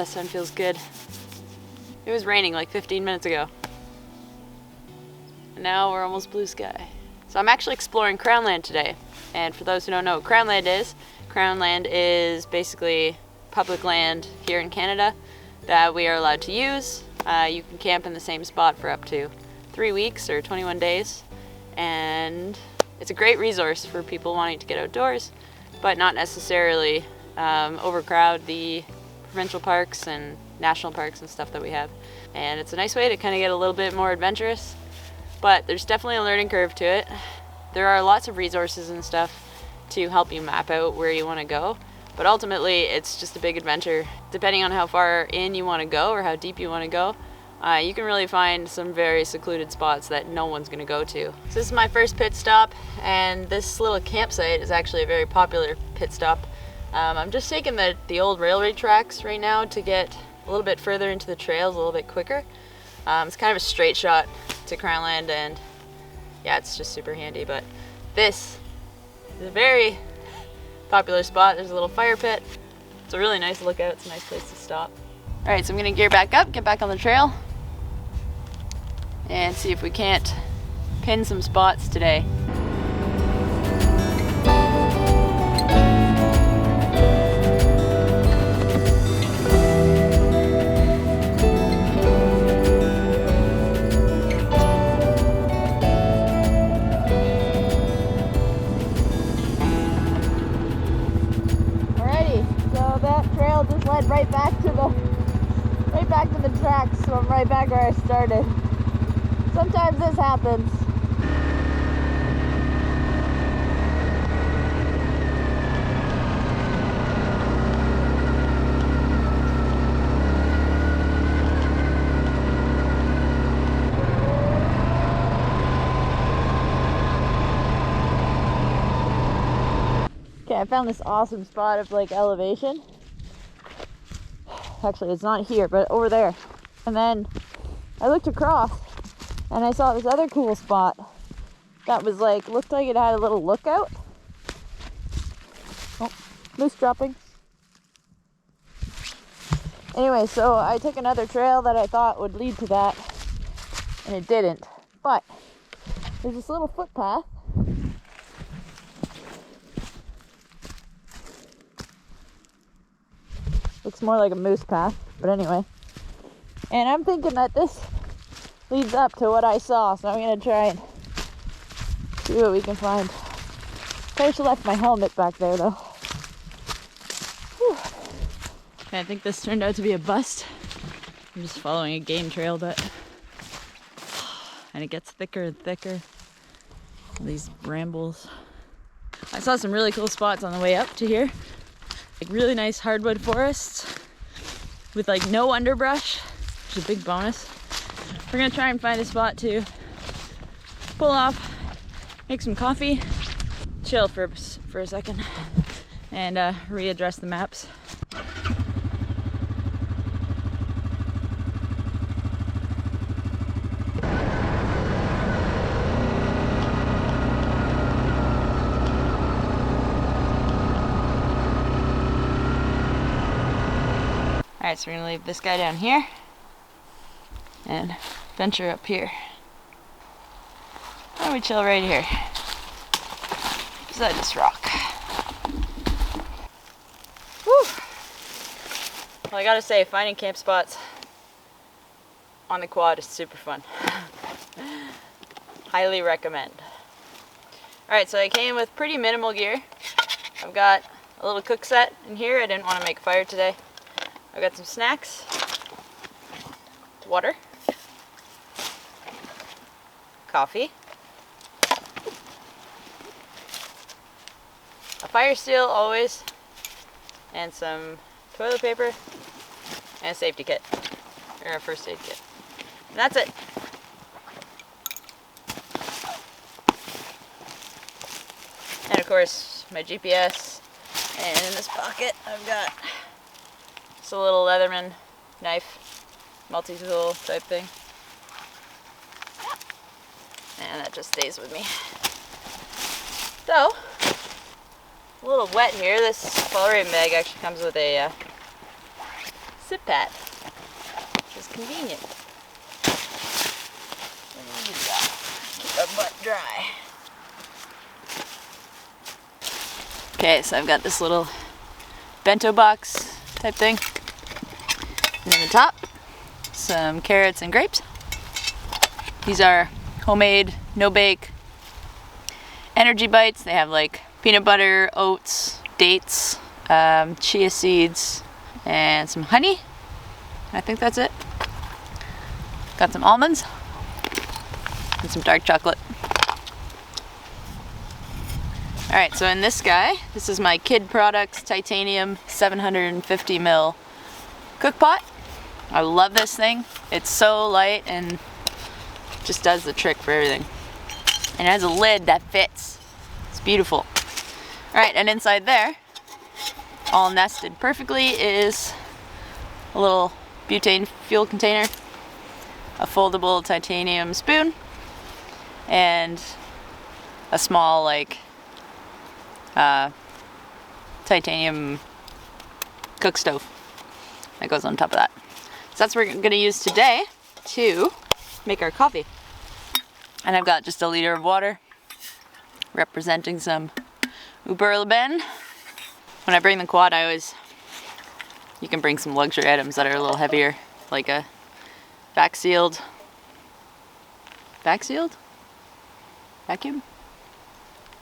that sun feels good. It was raining like 15 minutes ago. And now we're almost blue sky. So I'm actually exploring Crownland today. And for those who don't know what Crownland is basically public land here in Canada that we are allowed to use. You can camp in the same spot for up to 3 weeks or 21 days. And it's a great resource for people wanting to get outdoors, but not necessarily overcrowd the provincial parks and national parks and stuff that we have. And it's a nice way to kind of get a little bit more adventurous, but there's definitely a learning curve to it. There are lots of resources and stuff to help you map out where you want to go, but ultimately it's just a big adventure. Depending on how far in you want to go or how deep you want to go, you can really find some very secluded spots that no one's going to go to. So this is my first pit stop, and this little campsite is actually a very popular pit stop. I'm just taking the old railway tracks right now to get a little bit further into the trails a little bit quicker. It's kind of a straight shot to Crownland, and yeah, it's just super handy. But this is a very popular spot. There's a little fire pit. It's a really nice lookout. It's a nice place to stop. All right, so I'm gonna gear back up, get back on the trail, and see if we can't pin some spots today. Just led right back to the tracks, so I'm right back where I started. Sometimes this happens. Okay, I found this awesome spot of like elevation. Actually, it's not here, but over there. And then I looked across and I saw this other cool spot that was like, looked like it had a little lookout. Oh, moose dropping. Anyway, so I took another trail that I thought would lead to that, and it didn't. But there's this little footpath. Looks more like a moose path, but anyway. And I'm thinking that this leads up to what I saw, so I'm gonna try and see what we can find. Probably should have left my helmet back there though. Whew. Okay, I think this turned out to be a bust. I'm just following a game trail, but and it gets thicker and thicker. These brambles. I saw some really cool spots on the way up to here. Like really nice hardwood forests with like no underbrush, which is a big bonus. We're gonna try and find a spot to pull off, make some coffee, chill for a second, and readdress the maps. Alright, so we're going to leave this guy down here and venture up here. Why don't we chill right here beside this rock. Whew. Well, I gotta say, finding camp spots on the quad is super fun. Highly recommend. Alright, so I came with pretty minimal gear. I've got a little cook set in here. I didn't want to make a fire today. I've got some snacks, water, coffee, a fire steel always, and some toilet paper, and a safety kit, or a first aid kit. And that's it. And of course, my GPS, and in this pocket I've got a little Leatherman knife, multi-tool type thing, and that just stays with me. So, a little wet here. This Fjallraven bag actually comes with a sit at, which is convenient. Keep our butt dry. Okay, so I've got this little bento box type thing. And on the top, some carrots and grapes. These are homemade, no-bake energy bites. They have like peanut butter, oats, dates, chia seeds, and some honey. I think that's it. Got some almonds and some dark chocolate. Alright, so in this guy, this is my Kid Products Titanium 750 ml cook pot. I love this thing. It's so light and just does the trick for everything. And it has a lid that fits. It's beautiful. Alright, and inside there, all nested perfectly, is a little butane fuel container, a foldable titanium spoon, and a small like titanium cook stove that goes on top of that. So that's what we're going to use today to make our coffee. And I've got just a liter of water representing some Fjallraven. When I bring the quad, you can bring some luxury items that are a little heavier, like a vacuum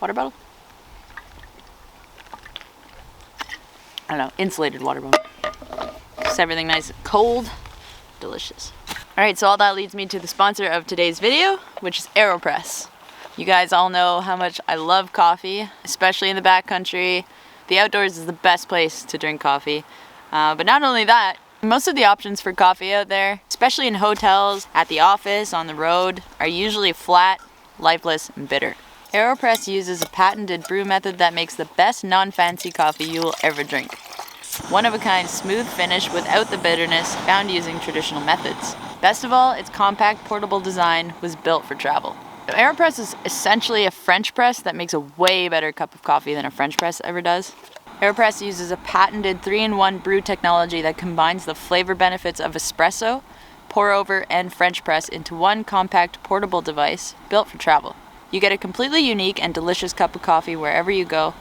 water bottle. I don't know, insulated water bottle. Just everything nice and cold, delicious. Alright, so all that leads me to the sponsor of today's video, which is AeroPress. You guys all know how much I love coffee, especially in the backcountry. The outdoors is the best place to drink coffee. But not only that, most of the options for coffee out there, especially in hotels, at the office, on the road, are usually flat, lifeless, and bitter. AeroPress uses a patented brew method that makes the best non-fancy coffee you will ever drink. One-of-a-kind smooth finish without the bitterness found using traditional methods. Best of all, its compact portable design was built for travel. So AeroPress is essentially a French press that makes a way better cup of coffee than a French press ever does. AeroPress uses a patented 3-in-1 brew technology that combines the flavor benefits of espresso, pour-over, and French press into one compact portable device built for travel. You get a completely unique and delicious cup of coffee wherever you go,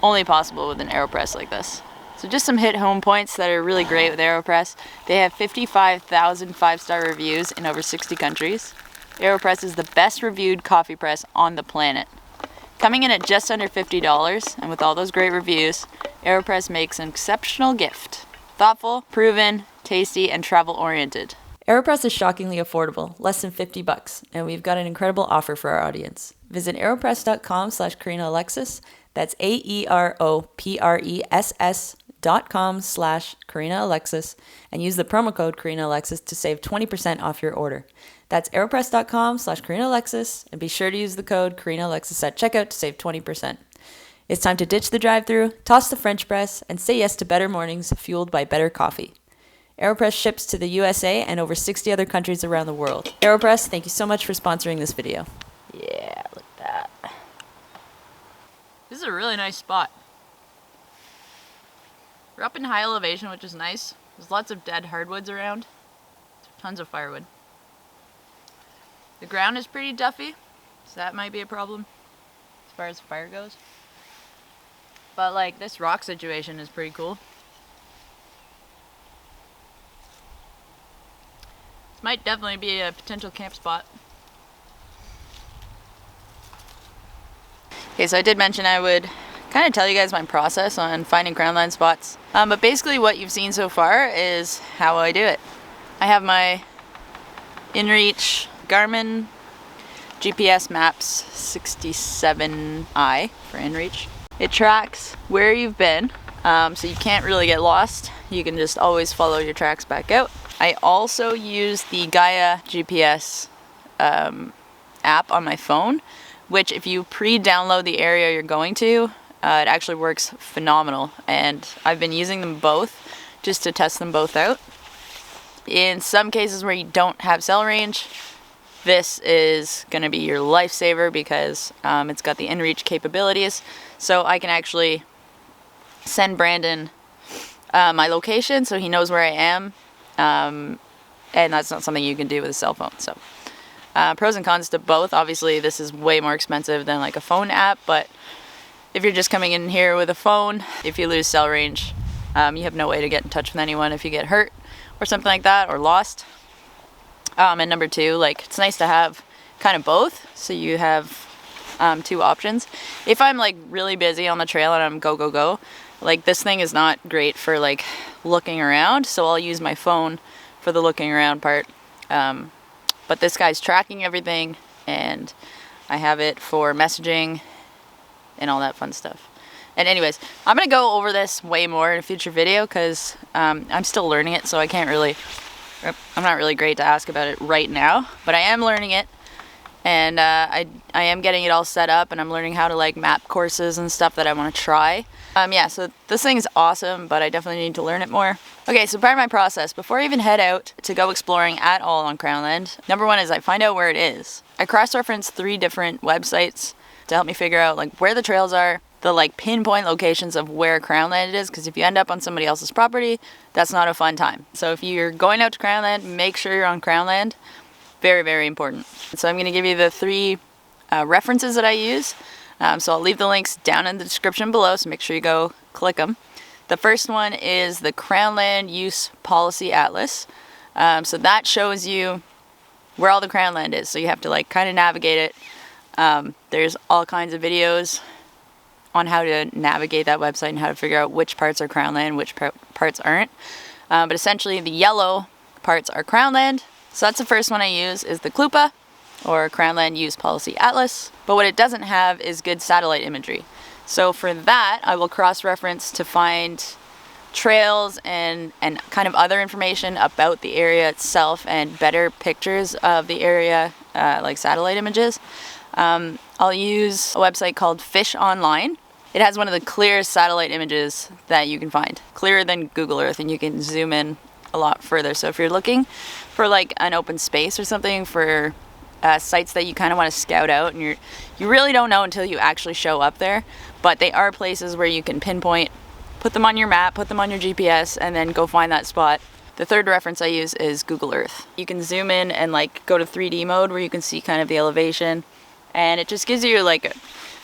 only possible with an AeroPress like this. So just some hit home points that are really great with AeroPress. They have 55,000 5-star reviews in over 60 countries. AeroPress is the best reviewed coffee press on the planet. Coming in at just under $50, and with all those great reviews, AeroPress makes an exceptional gift. Thoughtful, proven, tasty, and travel-oriented. AeroPress is shockingly affordable, less than $50, and we've got an incredible offer for our audience. Visit aeropress.com/KarinaAlexis, that's AEROPRESS.com/KarinaAlexis, and use the promo code KarinaAlexis to save 20% off your order. That's aeropress.com/KarinaAlexis, and be sure to use the code KarinaAlexis at checkout to save 20%. It's time to ditch the drive-thru, toss the French press, and say yes to better mornings fueled by better coffee. AeroPress ships to the USA and over 60 other countries around the world. AeroPress, thank you so much for sponsoring this video. Yeah, look at that. This is a really nice spot. We're up in high elevation, which is nice. There's lots of dead hardwoods around. Tons of firewood. The ground is pretty duffy, so that might be a problem as far as fire goes. But like, this rock situation is pretty cool. Might definitely be a potential camp spot. Okay, so I did mention I would kind of tell you guys my process on finding Crownland spots. But basically what you've seen so far is how I do it. I have my InReach Garmin GPS Maps 67i for InReach. It tracks where you've been, so you can't really get lost. You can just always follow your tracks back out. I also use the Gaia GPS app on my phone, which if you pre-download the area you're going to, it actually works phenomenal. And I've been using them both just to test them both out. In some cases where you don't have cell range, this is going to be your lifesaver because it's got the InReach capabilities. So I can actually send Brandon my location so he knows where I am and that's not something you can do with a cell phone. So pros and cons to both. Obviously this is way more expensive than like a phone app, but if you're just coming in here with a phone, if you lose cell range, you have no way to get in touch with anyone if you get hurt or something like that, or lost. And number two, like, it's nice to have kind of both, so you have two options. If I'm like really busy on the trail and I'm go, like this thing is not great for like looking around, so I'll use my phone for the looking around part. But this guy's tracking everything, and I have it for messaging and all that fun stuff. And anyways, I'm gonna go over this way more in a future video because I'm still learning it, so I'm not really great to ask about it right now, but I am learning it, and I am getting it all set up, and I'm learning how to like map courses and stuff that I want to try. Yeah, so this thing is awesome, but I definitely need to learn it more. Okay, so part of my process, before I even head out to go exploring at all on Crownland, number one is I find out where it is. I cross-reference 3 different websites to help me figure out like where the trails are, the like pinpoint locations of where Crownland is, because if you end up on somebody else's property, that's not a fun time. So if you're going out to Crownland, make sure you're on Crownland. Very, very important. So I'm going to give you the 3 references that I use. So I'll leave the links down in the description below, so make sure you go click them. The first one is the Crownland Use Policy Atlas. So that shows you where all the Crownland is, so you have to like kind of navigate it. There's all kinds of videos on how to navigate that website and how to figure out which parts are Crownland, which parts aren't. But essentially the yellow parts are Crownland. So that's the first one I use, is the CLUPA, or Crownland Use Policy Atlas. But what it doesn't have is good satellite imagery. So for that, I will cross-reference to find trails and kind of other information about the area itself and better pictures of the area, like satellite images. I'll use a website called Fish Online. It has one of the clearest satellite images that you can find, clearer than Google Earth, and you can zoom in a lot further. So if you're looking for like an open space or something, for sites that you kind of want to scout out, and you really don't know until you actually show up there, but they are places where you can pinpoint, put them on your map, put them on your GPS, and then go find that spot. The third reference I use is Google Earth. You can zoom in and like go to 3D mode where you can see kind of the elevation, and it just gives you like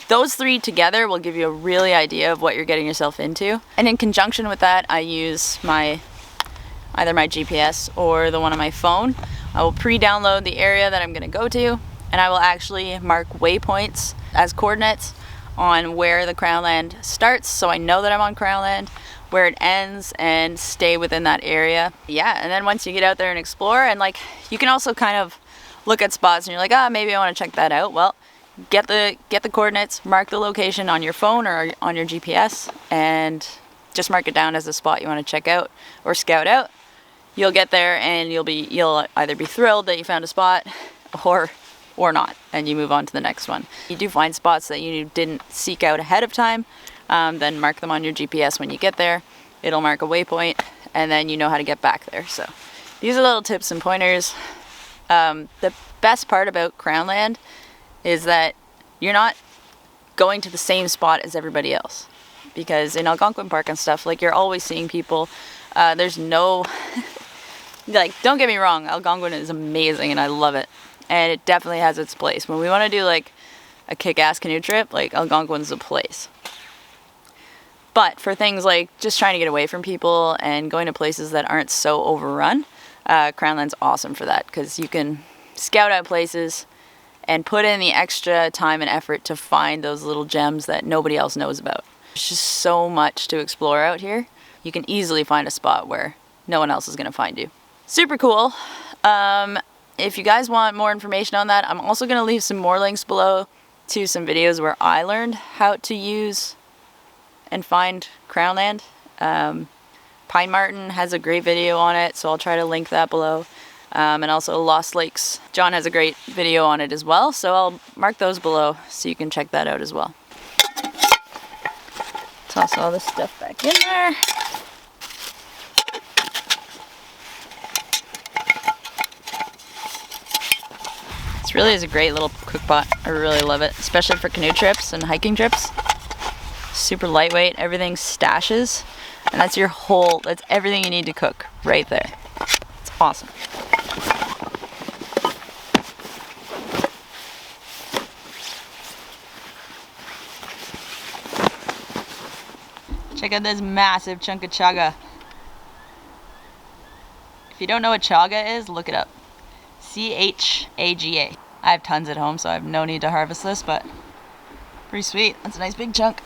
those 3 together will give you a really idea of what you're getting yourself into. And in conjunction with that, I use either my GPS or the one on my phone. I will pre-download the area that I'm going to go to, and I will actually mark waypoints as coordinates on where the Crownland starts, so I know that I'm on Crownland, where it ends, and stay within that area. Yeah, and then once you get out there and explore, and like you can also kind of look at spots and you're like, maybe I want to check that out. Well, get the coordinates, mark the location on your phone or on your GPS, and just mark it down as a spot you want to check out or scout out. You'll get there and you'll either be thrilled that you found a spot or not, and you move on to the next one. You do find spots that you didn't seek out ahead of time, then mark them on your GPS when you get there. It'll mark a waypoint, and then you know how to get back there. So these are little tips and pointers. The best part about Crownland is that you're not going to the same spot as everybody else, because in Algonquin Park and stuff, like, you're always seeing people. There's no like, don't get me wrong, Algonquin is amazing and I love it, and it definitely has its place. When we want to do like a kick-ass canoe trip, like, Algonquin's the place. But for things like just trying to get away from people and going to places that aren't so overrun, Crownland's awesome for that, because you can scout out places and put in the extra time and effort to find those little gems that nobody else knows about. There's just so much to explore out here. You can easily find a spot where no one else is going to find you. Super cool. If you guys want more information on that, I'm also going to leave some more links below to some videos where I learned how to use and find Crownland. Pine Martin has a great video on it, so I'll try to link that below. And also Lost Lakes. John has a great video on it as well, so I'll mark those below so you can check that out as well. Toss all this stuff back in there. This really is a great little cook pot. I really love it, especially for canoe trips and hiking trips. Super lightweight, everything stashes, and that's everything you need to cook right there. Awesome. Check out this massive chunk of chaga. If you don't know what chaga is, look it up. C-H-A-G-A. I have tons at home, so I have no need to harvest this, but pretty sweet. That's a nice big chunk.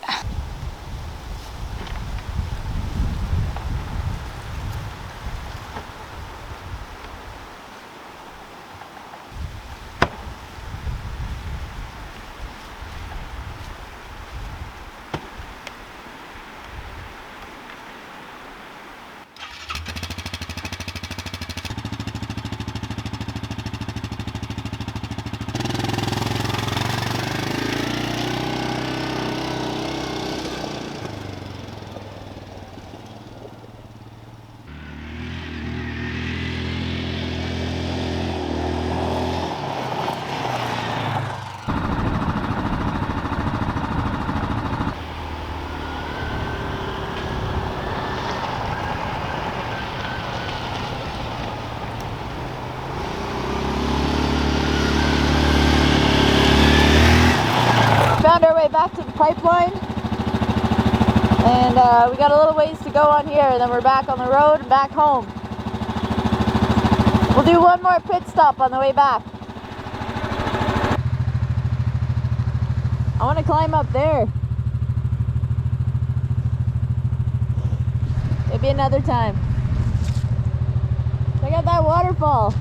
Found our way back to the pipeline, and we got a little ways to go on here, and then we're back on the road and back home. We'll do one more pit stop on the way back. I want to climb up there. Maybe another time. Check out that waterfall.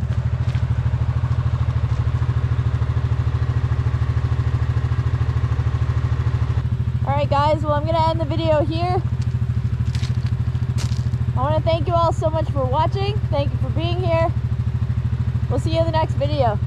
Alright guys, well I'm going to end the video here. I want to thank you all so much for watching. Thank you for being here. We'll see you in the next video.